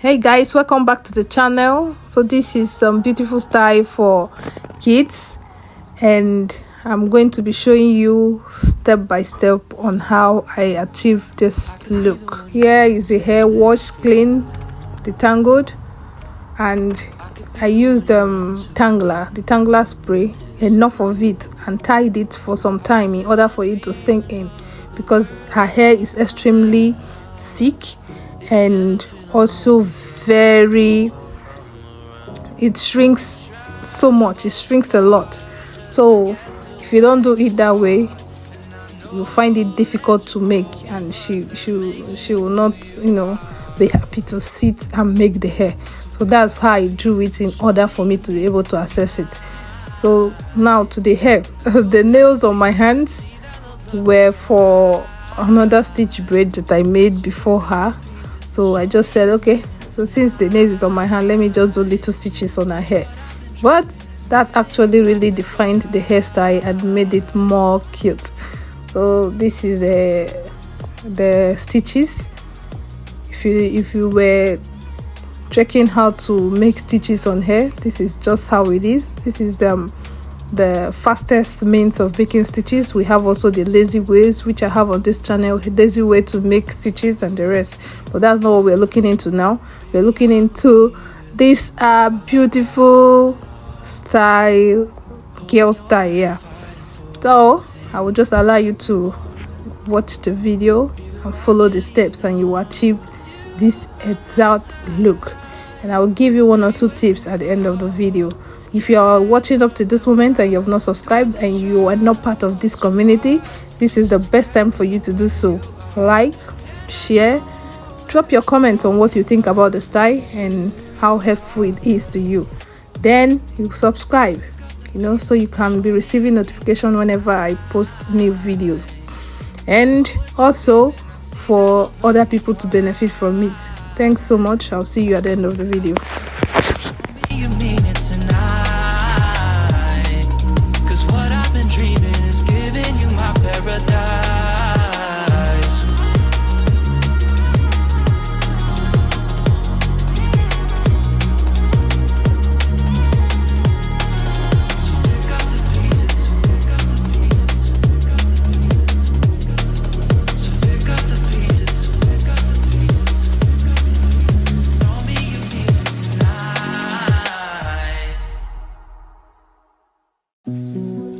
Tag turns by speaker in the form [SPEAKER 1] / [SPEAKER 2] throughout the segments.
[SPEAKER 1] Hey guys, welcome back to the channel. So this is some beautiful style for kids, and I'm going to be showing you step by step on how I achieve this look. Here is the hair washed, clean, detangled, and I used the tangler spray, enough of it, and tied it for some time in order for it to sink in, because her hair is extremely thick and also it shrinks so much. It shrinks a lot. So if you don't do it that way, you'll find it difficult to make, and she will not be happy to sit and make the hair. So that's how I drew it in order for me to be able to access it. So now to the hair. The nails on my hands were for another stitch braid that I made before her. So I just said, okay, so since the nails is on my hand, let me just do little stitches on her hair. But that actually really defined the hairstyle and made it more cute. So this is the stitches. If you were checking how to make stitches on hair, this is just how it is. This is the fastest means of making stitches. We have also the lazy ways, which I have on this channel, lazy way to make stitches and the rest, but that's not what we're looking into now. We're looking into this beautiful style, girl style. Yeah, so I will just allow you to watch the video and follow the steps, and you will achieve this exact look. And I will give you 1 or 2 tips at the end of the video. If you are watching up to this moment and you have not subscribed and you are not part of this community, this is the best time for you to do so. Like, share, drop your comments on what you think about the style and how helpful it is to you. Then you subscribe, so you can be receiving notification whenever I post new videos, and also for other people to benefit from it. Thanks so much. I'll see you at the end of the video.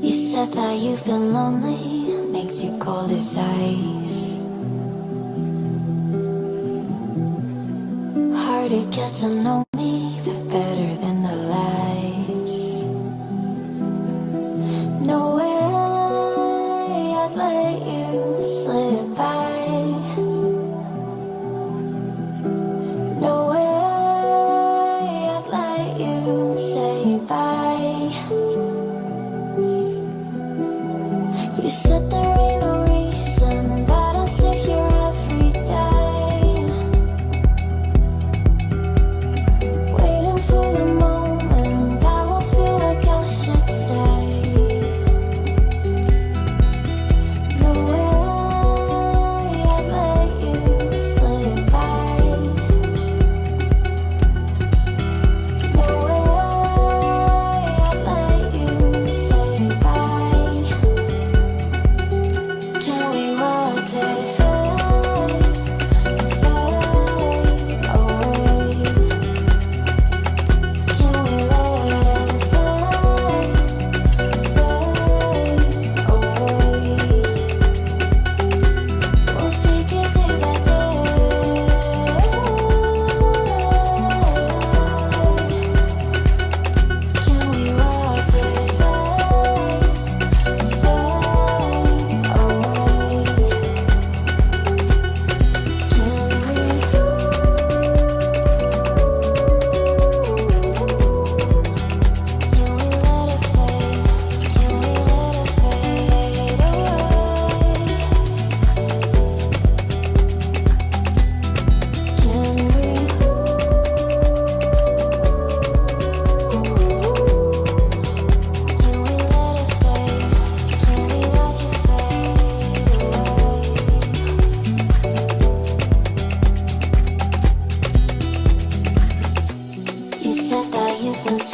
[SPEAKER 2] You said that you've been lonely, makes you cold as ice. Hard to get to know me, but better than the lies. No way I'd let you slip by. No way I'd let you say bye. You said there ain't no reason, but I'll sit here every day,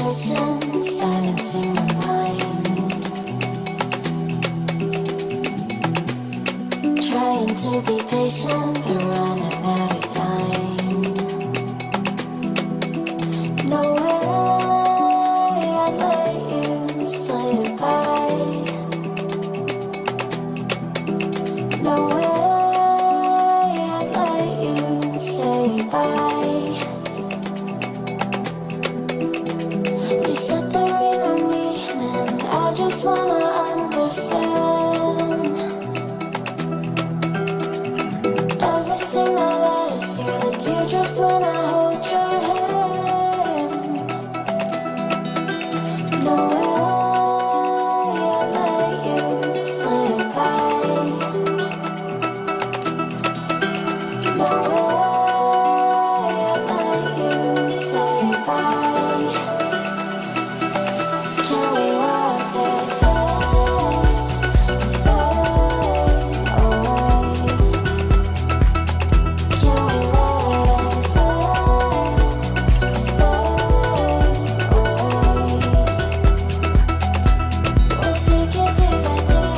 [SPEAKER 2] searching, silencing your mind. Trying to be patient, but running out of time. No way I'd let you slip by. No way I'd let you say bye. You said there ain't no meaning, I just wanna understand everything that led us here, the teardrops when I hold your hand. No way I'd let you slip by. No way I'd let you say bye. Can we watch it fade away? Can we let it fade away? We'll take it day by day.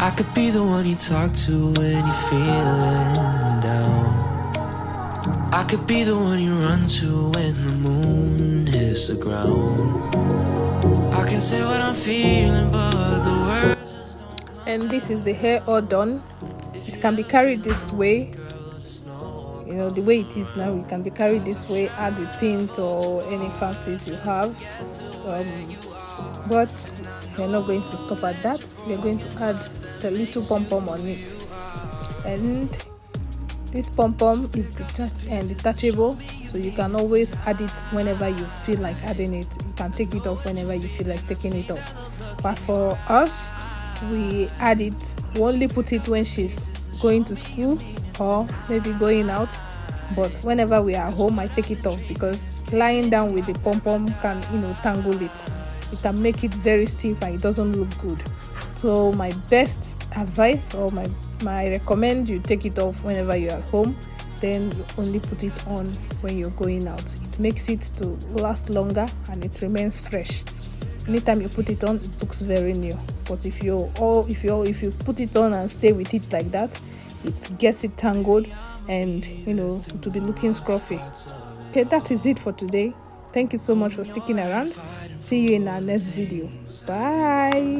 [SPEAKER 3] I could be the one you talk to when you're feeling down. I could be the one you run to when the moon hits the ground. I can say what I'm feeling, but the words just don't come.
[SPEAKER 1] And this is the hair all done. It can be carried this way, you know, the way it is now. It can be carried this way, add with pins or any fancies you have, but we're not going to stop at that. We're going to add the little pom-pom on it, and this pom-pom is detachable, so you can always add it whenever you feel like adding it. You can take it off whenever you feel like taking it off. But as for us, we add it, we only put it when she's going to school or maybe going out. But whenever we are home, I take it off, because lying down with the pom-pom can, you know, tangle it. It can make it very stiff and it doesn't look good. So my best advice, or my recommend, you take it off whenever you're at home, then you only put it on when you're going out. It makes it to last longer and it remains fresh. Anytime you put it on, it looks very new. But if you put it on and stay with it like that, it gets it tangled and, you know, it will be looking scruffy. Okay, that is it for today. Thank you so much for sticking around. See you in our next video. Bye.